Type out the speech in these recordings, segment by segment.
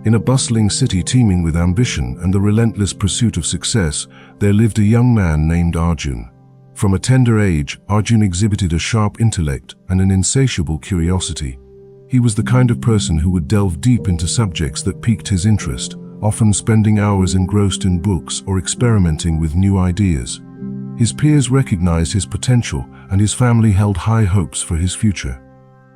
In a bustling city teeming with ambition and the relentless pursuit of success, there lived a young man named Arjun. From a tender age, Arjun exhibited a sharp intellect and an insatiable curiosity. He was the kind of person who would delve deep into subjects that piqued his interest, often spending hours engrossed in books or experimenting with new ideas. His peers recognized his potential, and his family held high hopes for his future.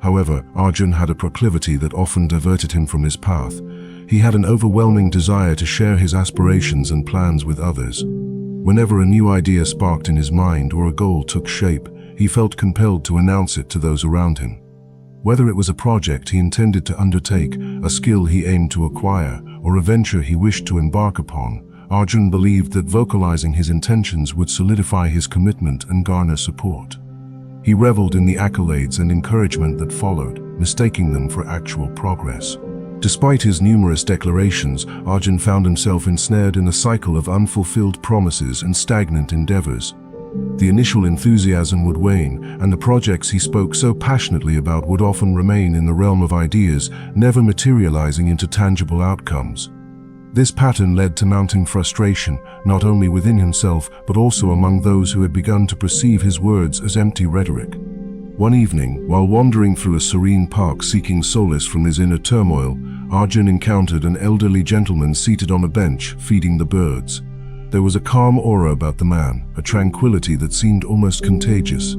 However, Arjun had a proclivity that often diverted him from his path. He had an overwhelming desire to share his aspirations and plans with others. Whenever a new idea sparked in his mind or a goal took shape, he felt compelled to announce it to those around him. Whether it was a project he intended to undertake, a skill he aimed to acquire, or a venture he wished to embark upon, Arjun believed that vocalizing his intentions would solidify his commitment and garner support. He reveled in the accolades and encouragement that followed, mistaking them for actual progress. Despite his numerous declarations, Arjun found himself ensnared in a cycle of unfulfilled promises and stagnant endeavors. The initial enthusiasm would wane, and the projects he spoke so passionately about would often remain in the realm of ideas, never materializing into tangible outcomes. This pattern led to mounting frustration, not only within himself, but also among those who had begun to perceive his words as empty rhetoric. One evening, while wandering through a serene park seeking solace from his inner turmoil, Arjun encountered an elderly gentleman seated on a bench, feeding the birds. There was a calm aura about the man, a tranquility that seemed almost contagious.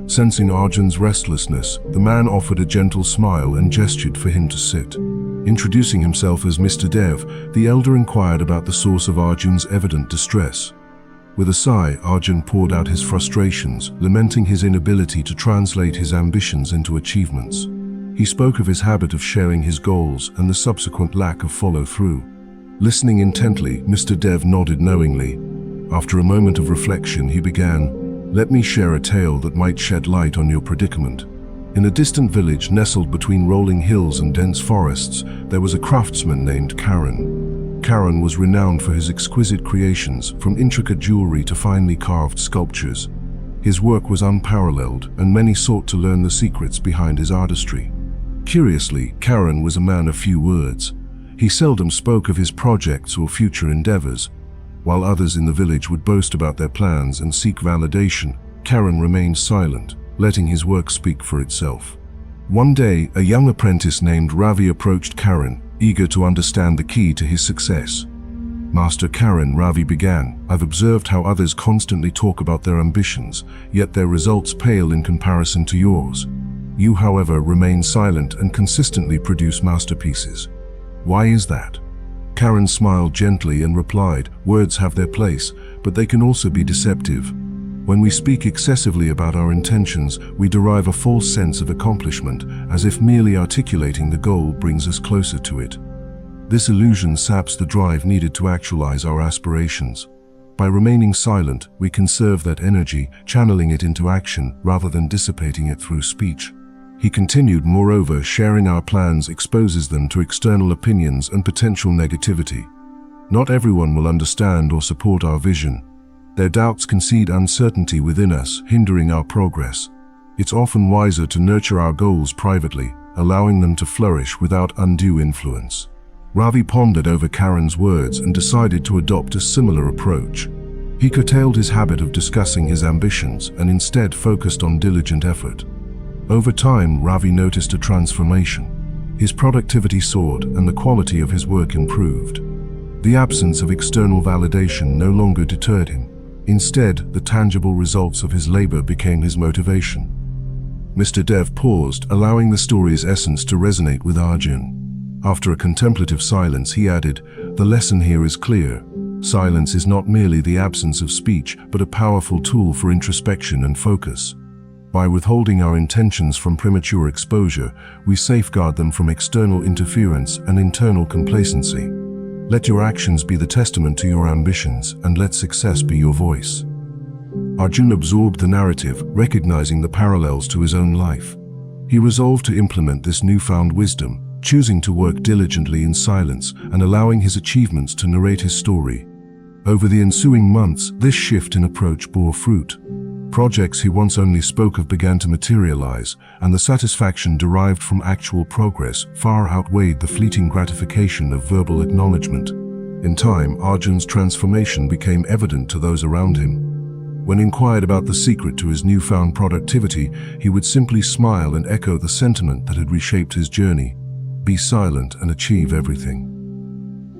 Sensing Arjun's restlessness, the man offered a gentle smile and gestured for him to sit. Introducing himself as Mr. Dev, the elder inquired about the source of Arjun's evident distress. With a sigh, Arjun poured out his frustrations, lamenting his inability to translate his ambitions into achievements. He spoke of his habit of sharing his goals and the subsequent lack of follow-through. Listening intently, Mr. Dev nodded knowingly. After a moment of reflection, he began, "Let me share a tale that might shed light on your predicament. In a distant village nestled between rolling hills and dense forests, there was a craftsman named Karan. Karan was renowned for his exquisite creations, from intricate jewelry to finely carved sculptures. His work was unparalleled, and many sought to learn the secrets behind his artistry. Curiously, Karan was a man of few words. He seldom spoke of his projects or future endeavors. While others in the village would boast about their plans and seek validation, Karan remained silent, letting his work speak for itself. One day, a young apprentice named Ravi approached Karan, eager to understand the key to his success. "Master Karan," Ravi began, "I've observed how others constantly talk about their ambitions, yet their results pale in comparison to yours. You, however, remain silent and consistently produce masterpieces. Why is that?" Karan smiled gently and replied, "Words have their place, but they can also be deceptive. When we speak excessively about our intentions, we derive a false sense of accomplishment, as if merely articulating the goal brings us closer to it. This illusion saps the drive needed to actualize our aspirations. By remaining silent, we conserve that energy, channeling it into action rather than dissipating it through speech." He continued, "Moreover, sharing our plans exposes them to external opinions and potential negativity. Not everyone will understand or support our vision. Their doubts can seed uncertainty within us, hindering our progress. It's often wiser to nurture our goals privately, allowing them to flourish without undue influence." Ravi pondered over Karan's words and decided to adopt a similar approach. He curtailed his habit of discussing his ambitions and instead focused on diligent effort. Over time, Ravi noticed a transformation. His productivity soared and the quality of his work improved. The absence of external validation no longer deterred him. Instead, the tangible results of his labor became his motivation. Mr. Dev paused, allowing the story's essence to resonate with Arjun. After a contemplative silence, he added, "The lesson here is clear. Silence is not merely the absence of speech, but a powerful tool for introspection and focus. By withholding our intentions from premature exposure, we safeguard them from external interference and internal complacency. Let your actions be the testament to your ambitions, and let success be your voice." Arjun absorbed the narrative, recognizing the parallels to his own life. He resolved to implement this newfound wisdom, choosing to work diligently in silence and allowing his achievements to narrate his story. Over the ensuing months, this shift in approach bore fruit. Projects he once only spoke of began to materialize, and the satisfaction derived from actual progress far outweighed the fleeting gratification of verbal acknowledgement. In time, Arjun's transformation became evident to those around him. When inquired about the secret to his newfound productivity, he would simply smile and echo the sentiment that had reshaped his journey: be silent and achieve everything.